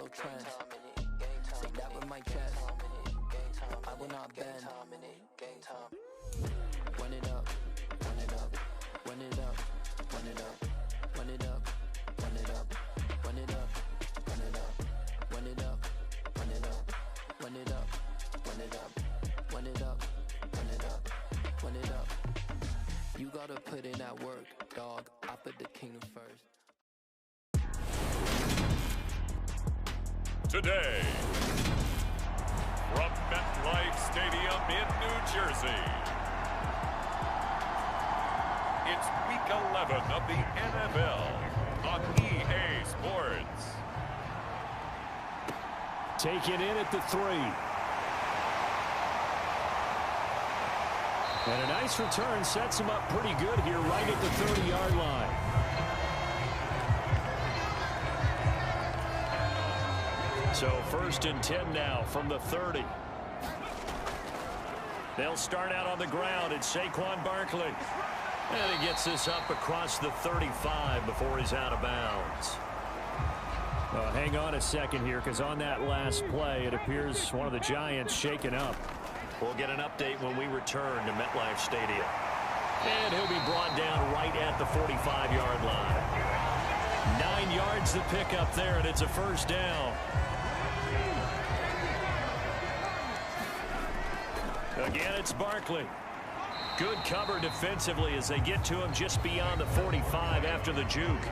follow trends. Say that with my chest. I will not bend. Run it up, run it up, run it up, run it up, run it up, run it up, run it up, run it up, run it up, run it up, run it up, run it up, run it up, run it up, run it up. You gotta put in that work, dog. I put the kingdom first. Today, from MetLife Stadium in New Jersey, it's Week 11 of the NFL on EA Sports. Taken in at the 3. And a nice return sets him up pretty good here right at the 30-yard line. So 1st and 10 now from the 30. They'll start out on the ground. It's Saquon Barkley. And he gets this up across the 35 before he's out of bounds. Hang on a second here, because on that last play, it appears one of the Giants shaken up. We'll get an update when we return to MetLife Stadium. And he'll be brought down right at the 45-yard line. 9 yards to pick up there, and it's a first down. Again, it's Barkley. Good cover defensively as they get to him just beyond the 45 after the juke.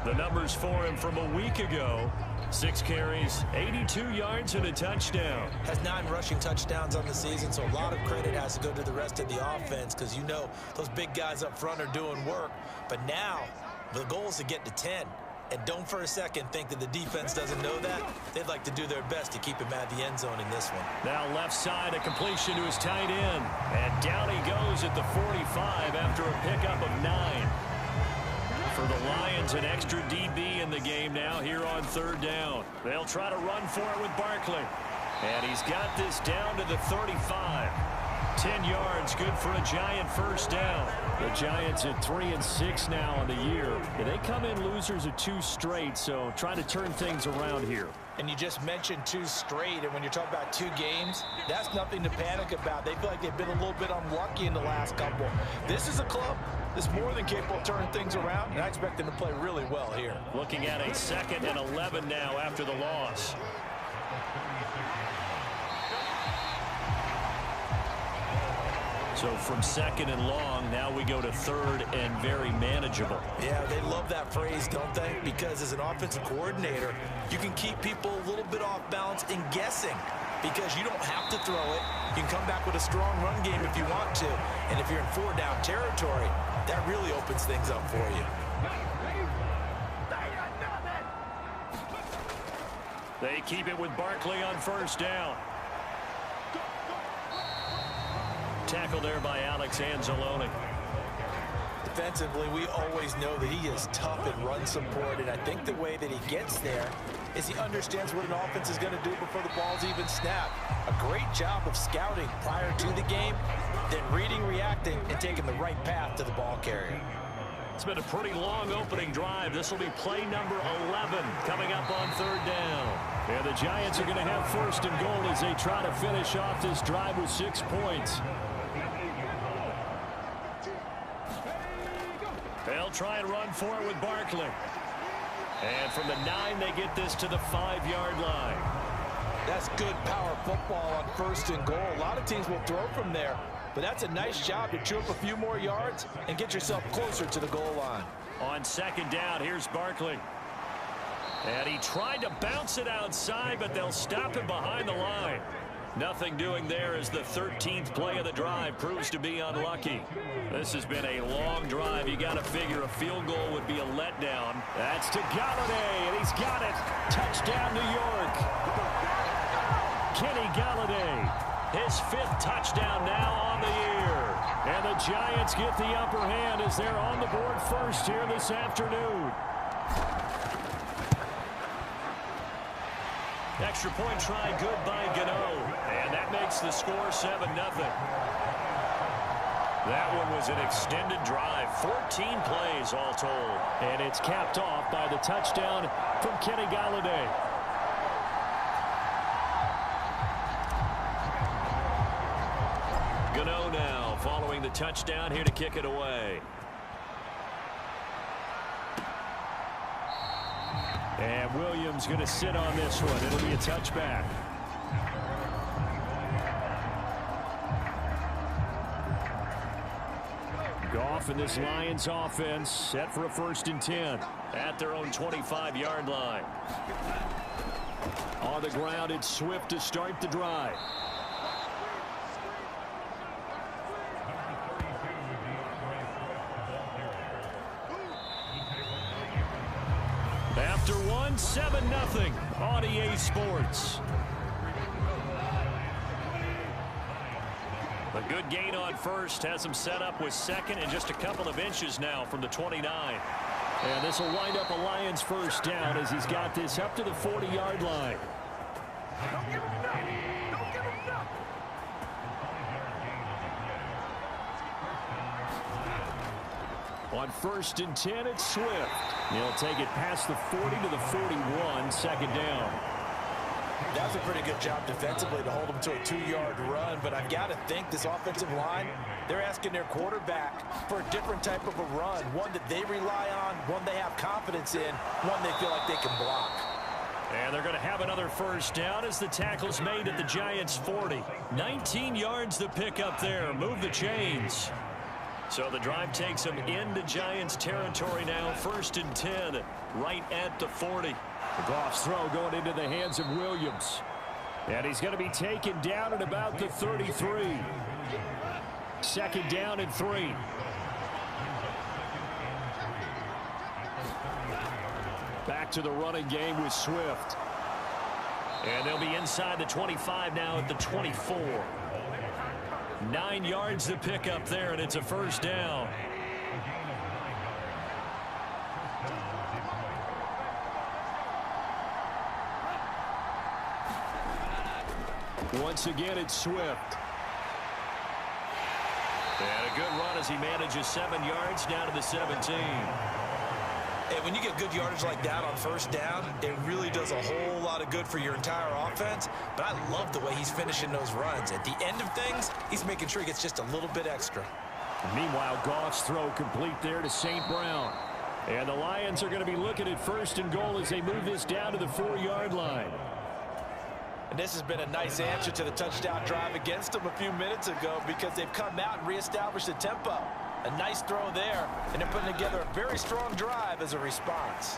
The numbers for him from a week ago: 6 carries, 82 yards, and a touchdown. Has 9 rushing touchdowns on the season, so a lot of credit has to go to the rest of the offense, because you know those big guys up front are doing work. But now the goal is to get to 10. And don't for a second think that the defense doesn't know that. They'd like to do their best to keep him out of the end zone in this one. Now left side, a completion to his tight end. And down he goes at the 45 after a pickup of 9. For the Lions, an extra DB in the game now here on 3rd down. They'll try to run for it with Barkley. And he's got this down to the 35. 10 yards, good for a Giant first down. The Giants at 3-6 now on the year. And they come in losers of 2 straight, so trying to turn things around here. And you just mentioned 2 straight, and when you're talking about 2 games, that's nothing to panic about. They feel like they've been a little bit unlucky in the last couple. This is a club that's more than capable of turning things around, and I expect them to play really well here. Looking at a 2nd and 11 now after the loss. So from 2nd and long, now we go to 3rd and very manageable. Yeah, they love that phrase, don't they? Because as an offensive coordinator, you can keep people a little bit off balance and guessing, because you don't have to throw it. You can come back with a strong run game if you want to. And if you're in 4-down territory, that really opens things up for you. They keep it with Barkley on 1st down. Tackle there by Alex Anzalone. Defensively, we always know that he is tough in run support, and I think the way that he gets there is he understands what an offense is going to do before the ball's even snapped. A great job of scouting prior to the game, then reading, reacting, and taking the right path to the ball carrier. It's been a pretty long opening drive. This will be play number 11 coming up on 3rd down. And the Giants are going to have 1st and goal as they try to finish off this drive with 6 points. They'll try and run for it with Barkley. And from the 9, they get this to the 5-yard line. That's good power football on 1st and goal. A lot of teams will throw from there, but that's a nice job to chew up a few more yards and get yourself closer to the goal line. On 2nd down, here's Barkley. And he tried to bounce it outside, but they'll stop him behind the line. Nothing doing there as the 13th play of the drive proves to be unlucky. This has been a long drive. You got to figure a field goal would be a letdown. That's to Galladay, and he's got it. Touchdown, New York. Kenny Galladay, his 5th touchdown now on the year. And the Giants get the upper hand as they're on the board first here this afternoon. Extra point try good by Gano. And that makes the score 7-0. That one was an extended drive, 14 plays all told. And it's capped off by the touchdown from Kenny Galladay. Gano now following the touchdown here to kick it away. And Williams going to sit on this one. It'll be a touchback. Goff and this Lions offense set for a 1st and 10 at their own 25-yard line. On the ground, it's Swift to start the drive. After one, 7-0 on EA Sports. A good gain on first has him set up with 2nd and just a couple of inches now from the 29. And this will wind up a Lions 1st down as he's got this up to the 40-yard line. Don't give him enough. Don't give him enough. On 1st and 10, it's Swift. He'll take it past the 40 to the 41, 2nd down. That was a pretty good job defensively to hold them to a 2-yard run, but I've got to think this offensive line, they're asking their quarterback for a different type of a run, one that they rely on, one they have confidence in, one they feel like they can block. And they're going to have another 1st down as the tackle's made at the Giants' 40. 19 yards to pick up there. Move the chains. So the drive takes them into Giants territory now. 1st and 10 right at the 40. The Goff's throw going into the hands of Williams. And he's going to be taken down at about the 33. 2nd down and 3. Back to the running game with Swift. And they'll be inside the 25 now at the 24. 9 yards to pick up there, and it's a 1st down. Once again, it's Swift. And a good run as he manages 7 yards down to the 17. And when you get good yardage like that on 1st down, it really does a whole lot of good for your entire offense. But I love the way he's finishing those runs. At the end of things, he's making sure he gets just a little bit extra. Meanwhile, Goff's throw complete there to St. Brown. And the Lions are going to be looking at 1st and goal as they move this down to the 4-yard line. And this has been a nice answer to the touchdown drive against them a few minutes ago because they've come out and reestablished the tempo. A nice throw there, and they're putting together a very strong drive as a response.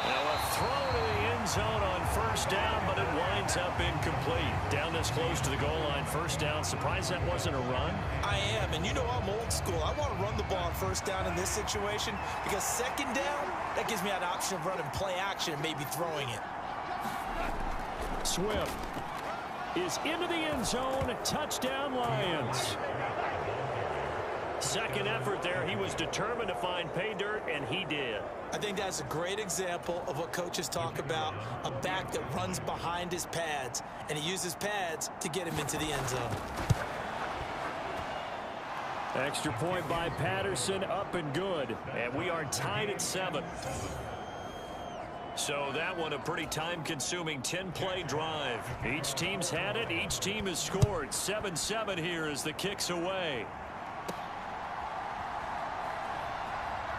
Now a throw to the end zone on 1st down, but it winds up incomplete. Down this close to the goal line, 1st down. Surprised that wasn't a run? I am, and you know I'm old school. I want to run the ball on 1st down in this situation because 2nd down, that gives me an option of running play action and maybe throwing it. Swift is into the end zone. Touchdown, Lions. 2nd effort there. He was determined to find pay dirt, and he did. I think that's a great example of what coaches talk about, a back that runs behind his pads, and he uses pads to get him into the end zone. Extra point by Patterson, up and good. And we are tied at 7. So that one a pretty time-consuming 10-play drive. Each team's had it. Each team has scored. 7-7 here as the kick's away.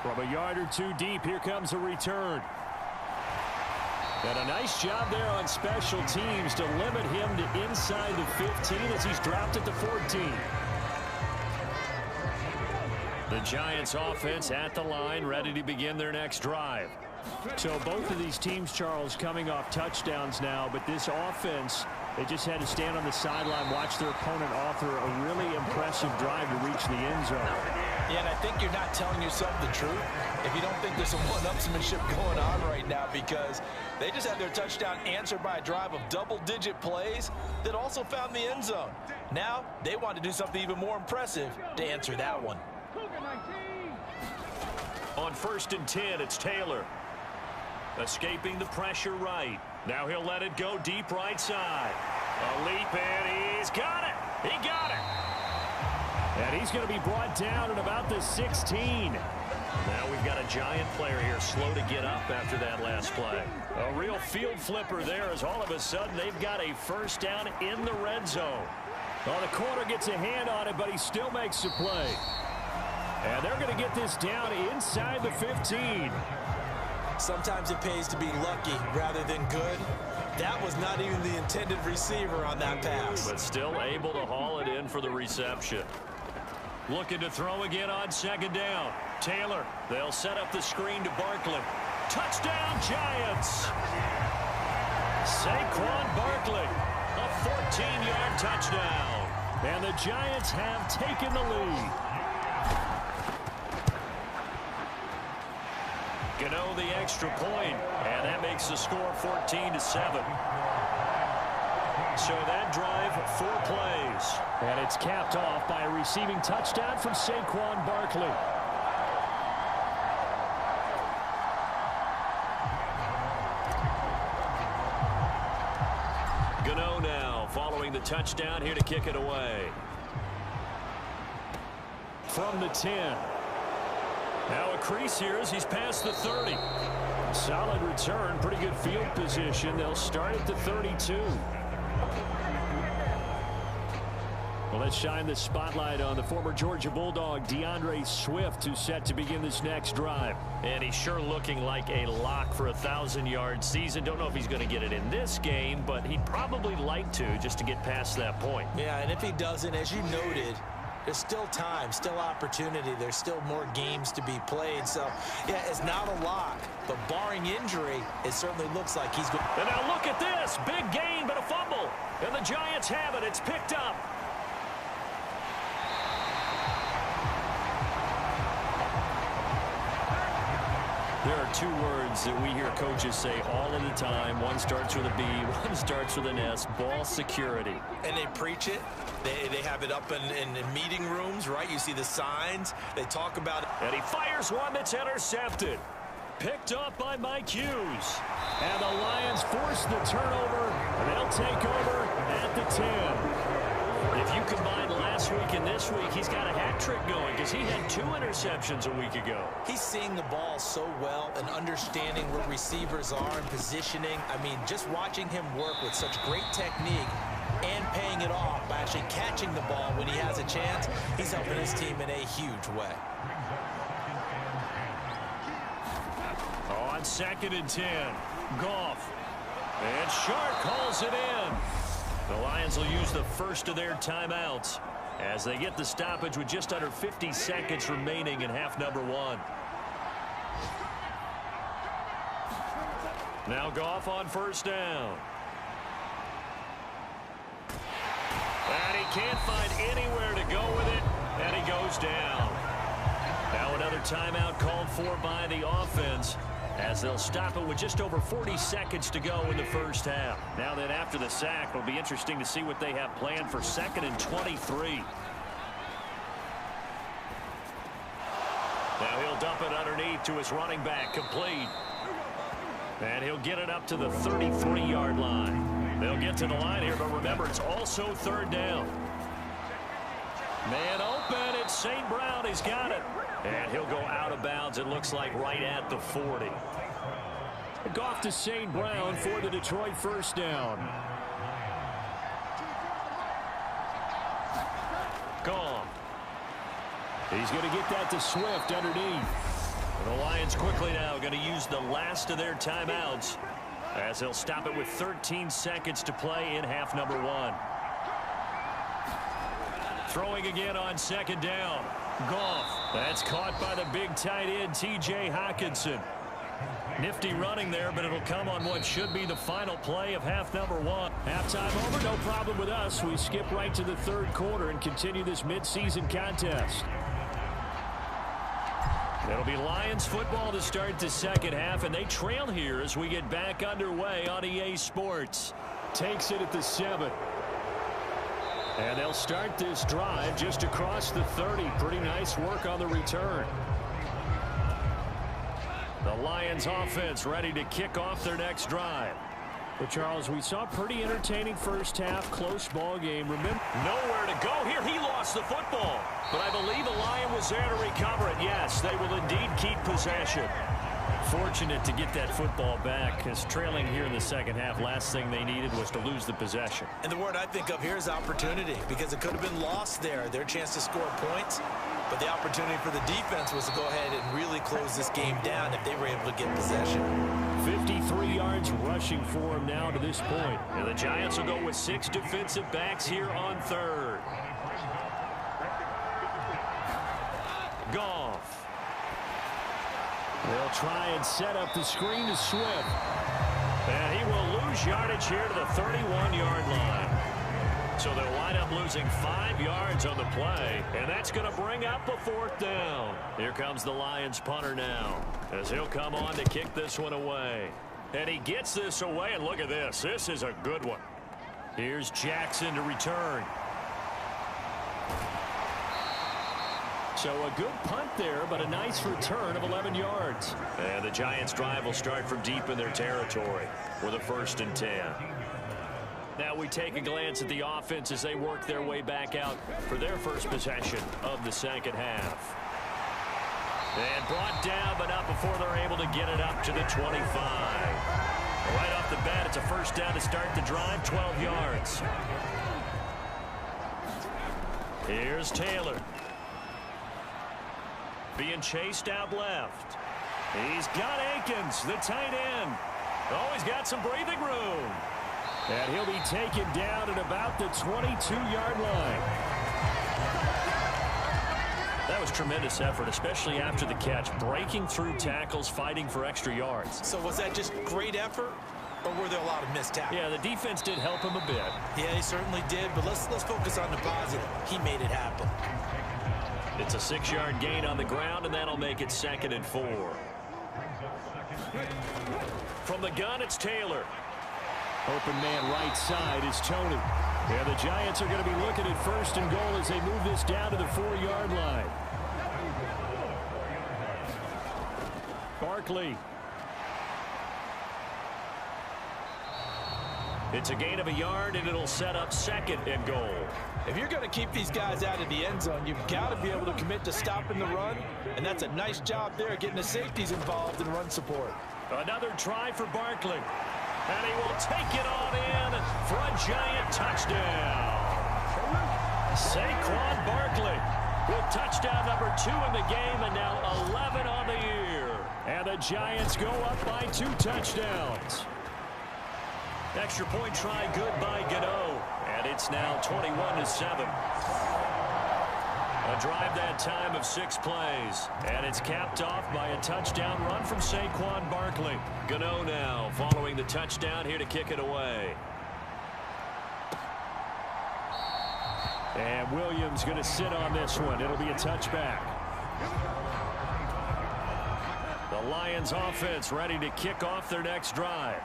From a yard or two deep, here comes a return. And a nice job there on special teams to limit him to inside the 15 as he's dropped at the 14. The Giants offense at the line, ready to begin their next drive. So both of these teams, Charles, coming off touchdowns now, but this offense, they just had to stand on the sideline, watch their opponent author a really impressive drive to reach the end zone. Yeah, and I think you're not telling yourself the truth if you don't think there's some one-upsmanship going on right now because they just had their touchdown answered by a drive of double-digit plays that also found the end zone. Now, they want to do something even more impressive to answer that one. On 1st and 10, it's Taylor. Escaping the pressure right. Now he'll let it go deep right side. A leap, and he's got it. He got it. And he's going to be brought down at about the 16. Now we've got a Giant player here slow to get up after that last play. A real field flipper there as all of a sudden they've got a first down in the red zone. Well, the corner gets a hand on it, but he still makes the play. And they're going to get this down inside the 15. Sometimes it pays to be lucky rather than good. That was not even the intended receiver on that pass. But still able to haul it in for the reception. Looking to throw again on second down. Taylor, they'll set up the screen to Barkley. Touchdown, Giants! Saquon Barkley, a 14-yard touchdown. And the Giants have taken the lead. Gano the extra point, and that makes the score 14-7. So that drive, 4 plays. And it's capped off by a receiving touchdown from Saquon Barkley. Gano now following the touchdown here to kick it away. From the 10. Now a crease here as he's past the 30. Solid return, pretty good field position. They'll start at the 32. Well, let's shine the spotlight on the former Georgia Bulldog, DeAndre Swift, who's set to begin this next drive. And he's sure looking like a lock for a 1,000-yard season. Don't know if he's going to get it in this game, but he'd probably like to just to get past that point. Yeah, and if he doesn't, as you noted, there's still time, still opportunity. There's still more games to be played. So, yeah, it's not a lock. But barring injury, it certainly looks like he's going. And now look at this. Big gain, but a fumble. And the Giants have it. It's picked up. There are 2 words that we hear coaches say all of the time. One starts with a B, one starts with an S, ball security. And they preach it. They have it up in meeting rooms, right? You see the signs. They talk about it. And he fires one that's intercepted. Picked up by Mike Hughes. And the Lions force the turnover, and they'll take over at the 10. If you combine last week and this week, he's got a hat trick going because he had 2 interceptions a week ago. He's seeing the ball so well and understanding where receivers are and positioning. I mean, just watching him work with such great technique and paying it off by actually catching the ball when he has a chance, he's helping his team in a huge way. On 2nd and 10, Goff. And Sharp calls it in. The Lions will use the first of their timeouts as they get the stoppage with just under 50 seconds remaining in half number 1. Now Goff on first down. And he can't find anywhere to go with it, and he goes down. Now another timeout called for by the offense, as they'll stop it with just over 40 seconds to go in the first half. Now then, after the sack, it'll be interesting to see what they have planned for 2nd and 23. Now he'll dump it underneath to his running back, complete. And he'll get it up to the 33-yard line. They'll get to the line here, but remember, it's also 3rd down. Man open, it's St. Brown. He's got it. And he'll go out of bounds, it looks like, right at the 40. Goff to St. Brown for the Detroit first down. Gone. He's going to get that to Swift underneath. And the Lions quickly now going to use the last of their timeouts as they'll stop it with 13 seconds to play in half number 1. Throwing again on 2nd down. Goff. That's caught by the big tight end, T.J. Hockenson. Nifty running there, but it'll come on what should be the final play of half number 1. Halftime over, no problem with us. We skip right to the 3rd quarter and continue this midseason contest. It'll be Lions football to start the 2nd half, and they trail here as we get back underway on EA Sports. Takes it at the 7. And they'll start this drive just across the 30. Pretty nice work on the return. The Lions offense ready to kick off their next drive. Well, Charles, we saw a pretty entertaining first half, close ball game. Remember, Nowhere to go here. He lost the football. But I believe the Lion was there to recover it. Yes, they will indeed keep possession. fortunate to get that football back, because trailing here in the second half, last thing they needed was to lose the possession. And the word I think of here is opportunity, because it could have been lost there. Their chance to score points. But the opportunity for the defense was to go ahead and really close this game down if they were able to get possession. 53 yards rushing for him now to this point. And the Giants will go with 6 defensive backs here on third. Goff. They'll try and set up the screen to Swift. And he will lose yardage here to the 31-yard line. So they'll wind up losing 5 yards on the play, and that's going to bring up a 4th down. Here comes the Lions punter now, as he'll come on to kick this one away. And he gets this away, and look at this. This is a good one. Here's Jackson to return. So a good punt there, but a nice return of 11 yards. And the Giants' drive will start from deep in their territory with a 1st and 10. Now we take a glance at the offense as they work their way back out for their first possession of the second half. And brought down, but not before they're able to get it up to the 25. Right off the bat, it's a 1st down to start the drive, 12 yards. Here's Taylor. Being chased out left. He's got Akins, the tight end. Oh, he's got some breathing room. And he'll be taken down at about the 22-yard line. That was tremendous effort, especially after the catch. Breaking through tackles, fighting for extra yards. So was that just great effort, or were there a lot of missed tackles? Yeah, the defense did help him a bit. Yeah, he certainly did, but let's focus on the positive. He made it happen. It's a 6-yard gain on the ground, and that'll make it 2nd and 4. From the gun, it's Taylor. Open man right side is Tony. Yeah, the Giants are going to be looking at 1st and goal as they move this down to the 4-yard line. Barkley. It's a gain of a yard, and it'll set up 2nd and goal. If you're going to keep these guys out of the end zone, you've got to be able to commit to stopping the run, and that's a nice job there, getting the safeties involved in run support. Another try for Barkley. And he will take it on in for a Giant touchdown. Saquon Barkley with touchdown number 2 in the game, and now 11 on the year. And the Giants go up by 2 touchdowns. Extra point try good by Gano. And it's now 21-7. A drive that time of 6 plays. And it's capped off by a touchdown run from Saquon Barkley. Gano now following the touchdown here to kick it away. And Williams going to sit on this one. It'll be a touchback. The Lions offense ready to kick off their next drive.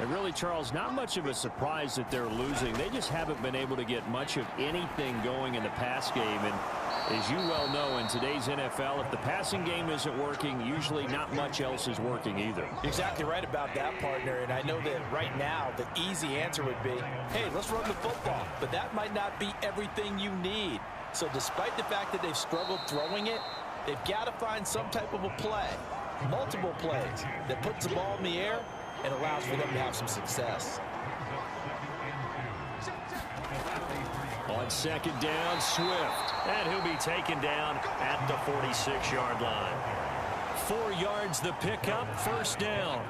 And really, Charles, not much of a surprise that they're losing. They just haven't been able to get much of anything going in the pass game. And as you well know, in today's NFL, if the passing game isn't working, usually not much else is working either. You're exactly right about that, partner. And I know that right now the easy answer would be, hey, let's run the football. But that might not be everything you need. So despite the fact that they've struggled throwing it, they've got to find some type of a play, multiple plays, that puts the ball in the air and allows for them to have some success. On 2nd down, Swift. And he'll be taken down at the 46-yard line. 4 yards the pickup, 1st down.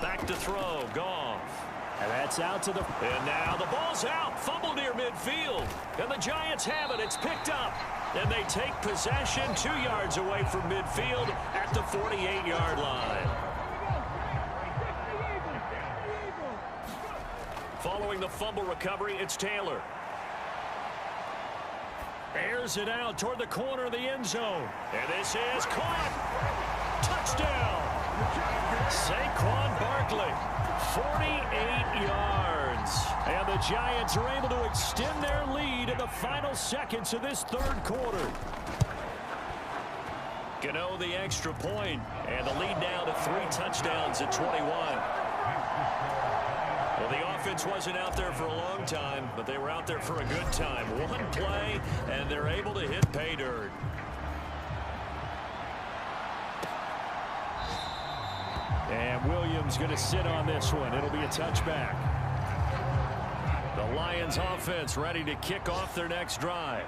Back to throw, Goff. And that's out to the... And now the ball's out, fumble near midfield. And the Giants have it, it's picked up. And they take possession 2 yards away from midfield at the 48-yard line. Following the fumble recovery, it's Taylor. Airs it out toward the corner of the end zone. And this is caught. Touchdown. Saquon Barkley, 48 yards. And the Giants are able to extend their lead in the final seconds of this 3rd quarter. Gano the extra point, and the lead now to 3 touchdowns at 21. Well, the offense wasn't out there for a long time, but they were out there for a good time. One play, and they're able to hit pay dirt. And Williams going to sit on this one. It'll be a touchback. The Lions offense ready to kick off their next drive.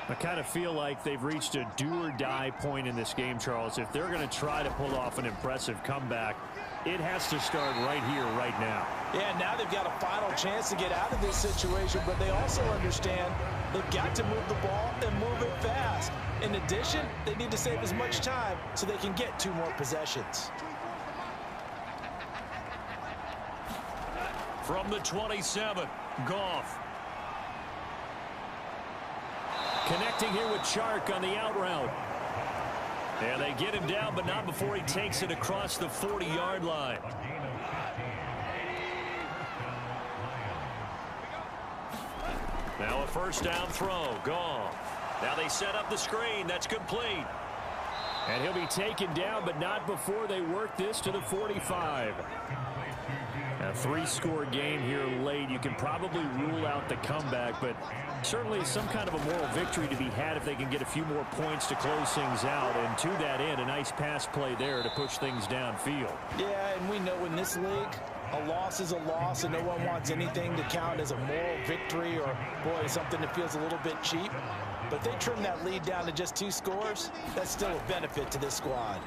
I kind of feel like they've reached a do-or-die point in this game, Charles. If they're going to try to pull off an impressive comeback, it has to start right here, right now. Yeah, now they've got a final chance to get out of this situation, but they also understand they've got to move the ball and move it fast. In addition, they need to save as much time so they can get 2 more possessions. From the 27, Goff. Connecting here with Chark on the out route. And they get him down, but not before he takes it across the 40-yard line. Now a first down throw. Goff. Now they set up the screen. That's complete. And he'll be taken down, but not before they work this to the 45. A 3-score game here late. You can probably rule out the comeback, but certainly some kind of a moral victory to be had if they can get a few more points to close things out. And to that end, a nice pass play there to push things downfield. Yeah, and we know in this league, a loss is a loss, and no one wants anything to count as a moral victory or, boy, something that feels a little bit cheap. But if they trim that lead down to just 2 scores, that's still a benefit to this squad.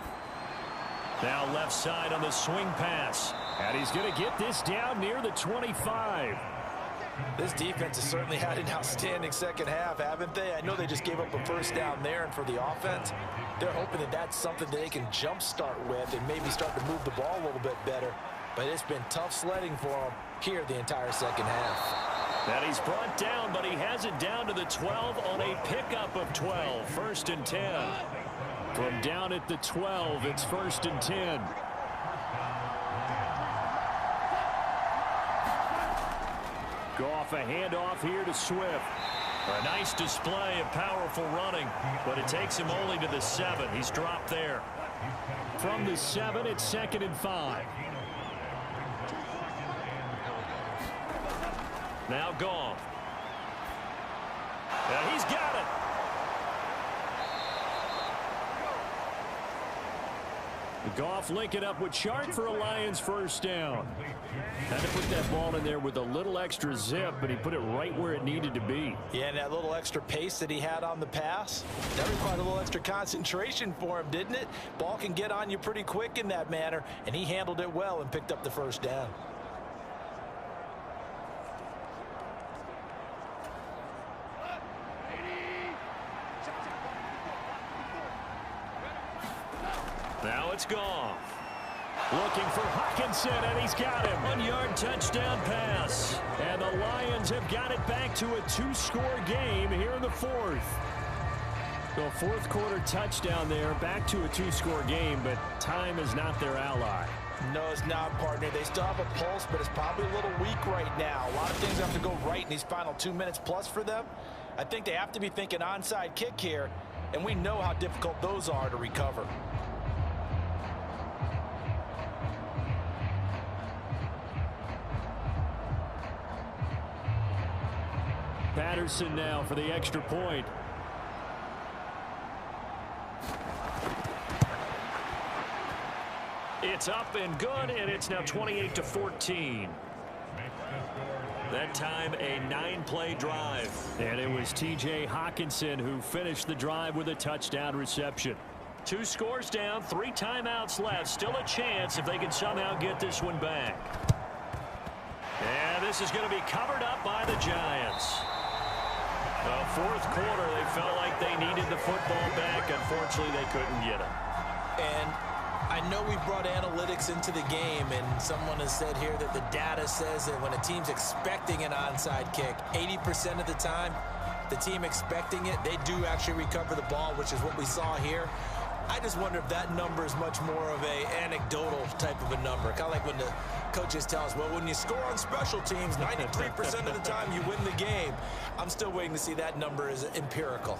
Now left side on the swing pass. And he's going to get this down near the 25. This defense has certainly had an outstanding second half, haven't they? I know they just gave up a first down there, and for the offense, they're hoping that that's something that they can jumpstart with and maybe start to move the ball a little bit better. But it's been tough sledding for them here the entire second half. And he's brought down, but he has it down to the 12 on a pickup of 12. 1st and 10. From down at the 12, it's 1st and 10. Goff, a handoff here to Swift. A nice display of powerful running, but it takes him only to the 7. He's dropped there. From the 7, it's 2nd and 5. Now Goff. And he's got it. Goff linking up with Chark for a Lions first down. Had to put that ball in there with a little extra zip, but he put it right where it needed to be. Yeah, and that little extra pace that he had on the pass, that required a little extra concentration for him, didn't it? Ball can get on you pretty quick in that manner, and he handled it well and picked up the first down. Now it's Goff. Looking for Hawkinson, and he's got him. 1-yard touchdown pass. And the Lions have got it back to a 2-score game here in the 4th. So 4th quarter touchdown there, back to a 2-score game, but time is not their ally. No, it's not, partner. They still have a pulse, but it's probably a little weak right now. A lot of things have to go right in these final 2 minutes plus for them. I think they have to be thinking onside kick here, and we know how difficult those are to recover. Patterson now for the extra point. It's up and good, and it's now 28-14. That time, a 9-play drive. And it was T.J. Hawkinson who finished the drive with a touchdown reception. 2 scores down, 3 timeouts left. Still a chance if they can somehow get this one back. And this is going to be covered up by the Giants. The 4th quarter, they felt like they needed the football back. Unfortunately, they couldn't get it. And I know we brought analytics into the game, and someone has said here that the data says that when a team's expecting an onside kick, 80% of the time, the team expecting it, they do actually recover the ball, which is what we saw here. I just wonder if that number is much more of a anecdotal type of a number. Kind of like when the coaches tell us, well, when you score on special teams, 93% of the time you win the game. I'm still waiting to see that number is empirical.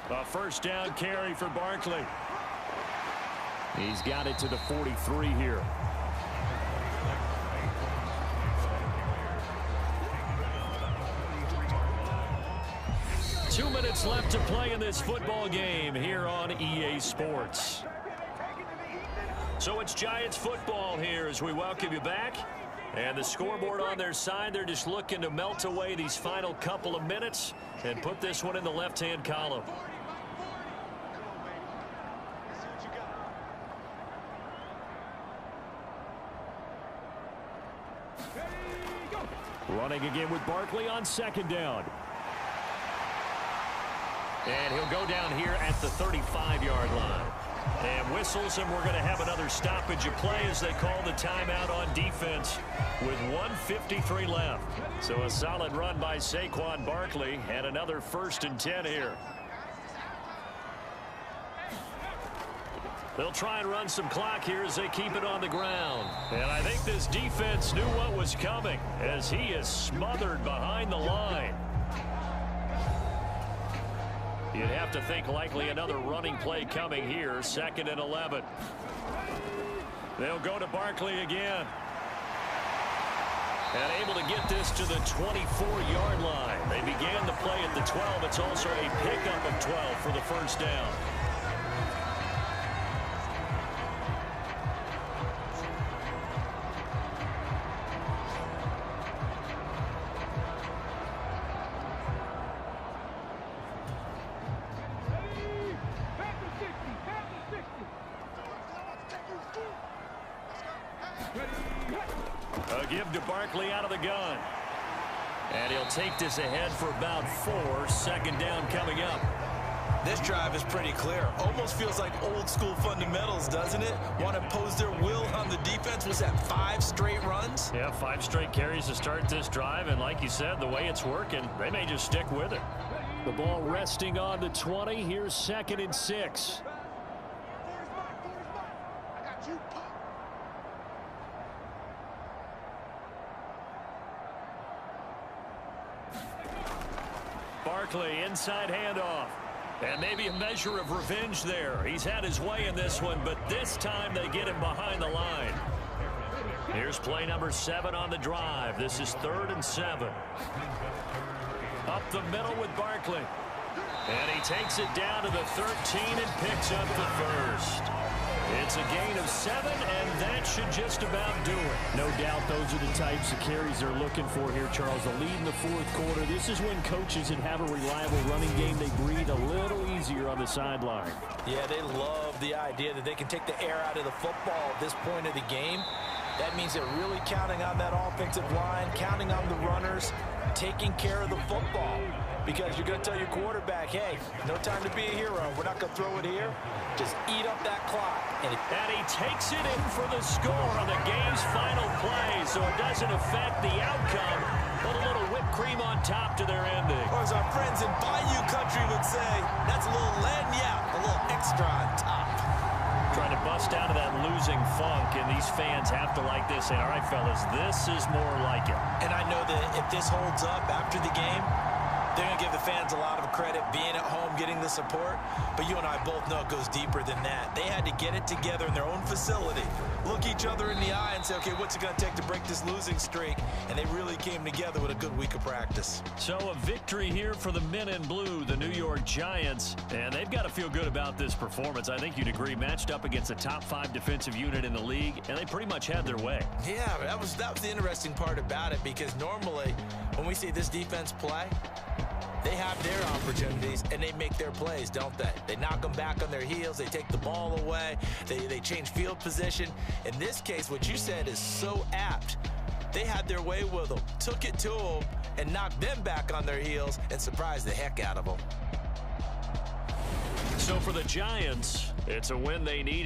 A first down carry for Barkley. He's got it to the 43 here. Two minutes left to play in this football game here on EA Sports. So it's Giants football here as we welcome you back. And the scoreboard on their side, they're just looking to melt away these final couple of minutes and put this one in the left-hand column. Running again with Barkley on second down. And he'll go down here at the 35-yard line. And whistles, and we're going to have another stoppage of play as they call the timeout on defense with 1:53 left. So a solid run by Saquon Barkley and another 1st and 10 here. They'll try and run some clock here as they keep it on the ground. And I think this defense knew what was coming as he is smothered behind the line. You'd have to think likely another running play coming here, 2nd and 11. They'll go to Barkley again. And able to get this to the 24-yard line. They began the play at the 12. It's also a pickup of 12 for the first down. A give to Barkley out of the gun. And he'll take this ahead for about 4. 2nd down coming up. This drive is pretty clear. Almost feels like old school fundamentals, doesn't it? Want to impose their will on the defense. Was that 5 straight runs? Yeah, 5 straight carries to start this drive. And like you said, the way it's working, they may just stick with it. The ball resting on the 20. Here's 2nd and 6. Barkley, inside handoff. And maybe a measure of revenge there. He's had his way in this one, but this time they get him behind the line. Here's play number 7 on the drive. This is 3rd and 7. Up the middle with Barkley. And he takes it down to the 13 and picks up the first. It's a gain of 7, and that should just about do it. No doubt those are the types of carries they're looking for here, Charles. The lead in the 4th quarter. This is when coaches that have a reliable running game, they breathe a little easier on the sideline. Yeah, they love the idea that they can take the air out of the football at this point of the game. That means they're really counting on that offensive line, counting on the runners, taking care of the football. Because you're going to tell your quarterback, hey, no time to be a hero. We're not going to throw it here. Just eat up that clock. And he takes it in for the score on the game's final play, so it doesn't affect the outcome, but a little whipped cream on top to their ending. Or as our friends in Bayou country would say, that's a little lagniappe, a little extra on top. Trying to bust out of that losing funk, and these fans have to like this. Saying, all right, fellas, this is more like it. And I know that if this holds up after the game, they're going to give the fans a lot of credit being at home, getting the support. But you and I both know it goes deeper than that. They had to get it together in their own facility, look each other in the eye and say, okay, what's it going to take to break this losing streak? And they really came together with a good week of practice. So a victory here for the men in blue, the New York Giants. And they've got to feel good about this performance. I think you'd agree, matched up against a top 5 defensive unit in the league, and they pretty much had their way. Yeah, that was the interesting part about it, because normally when we see this defense play, they have their opportunities, and they make their plays, don't they? They knock them back on their heels. They take the ball away. They change field position. In this case, what you said is so apt. They had their way with them, took it to them, and knocked them back on their heels and surprised the heck out of them. So for the Giants, it's a win they need.